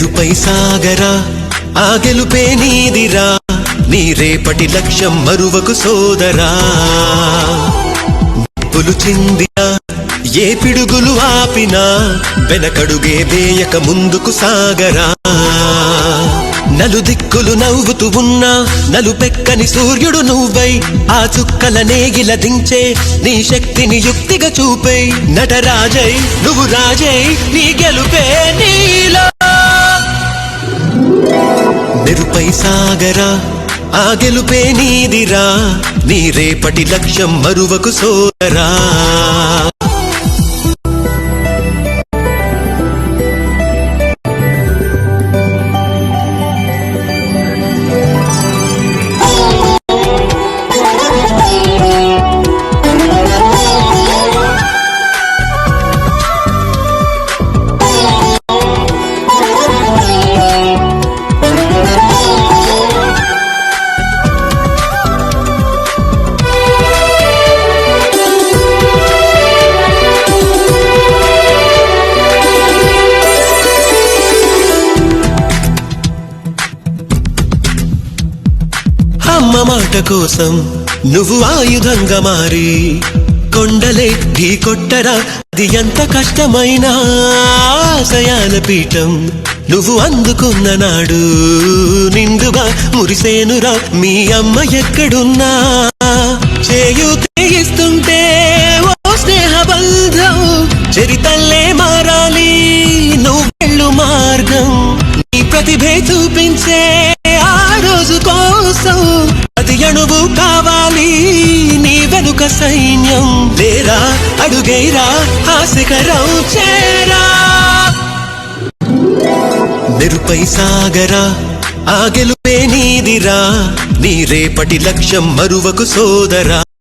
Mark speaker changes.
Speaker 1: మెరుపై సాగరా ఆ గెలుపే నీదిరా నీ రేపటి లక్ష్యం మరువకు సోదరా నిప్పులు చిందినా ఏ పిడుగులు ఆపినా వెనకడుగే వేయక ముందుకు సాగరా నలుదిక్కులు నవ్వుతూ ఉన్నా నలుపెక్కని సూర్యుడు నువ్వై ఆ చుక్కల నేగిల దించే నీ శక్తిని యుక్తిగా చూపై నటరాజై నువ్వు రాజై నీ గెలుపే నీలో మెరుపై సాగరా ఆ గెలుపే నీదిరా నీ రేపటి లక్ష్యం మరువకు సోదరా అమ్మ మాట కోసం నువ్వు ఆయుధంగా మారి కొండలే ఢీ కొట్టరా అది ఎంత కష్టమైనా ఆశయాల పీఠం నువ్వు అందుకున్న నాడు నిండుగా మురిసేనురా మీ అమ్మ ఎక్కడున్నా చేయుతేయిస్తుంటే ఓ స్నేహ బంధం చరితల్లే మారాలి నువ్వెళ్ళు మార్గం నీ ప్రతిభే చూపించే ఆ రోజు కోసం అది అణువు కావాలి నీ వెనుక సైన్యం లేరా అడుగైరా ఆశకరం చేరా మెరుపై సాగరా ఆ గెలుపే నీదిరా నీ రేపటి లక్ష్యం మరువకు సోదరా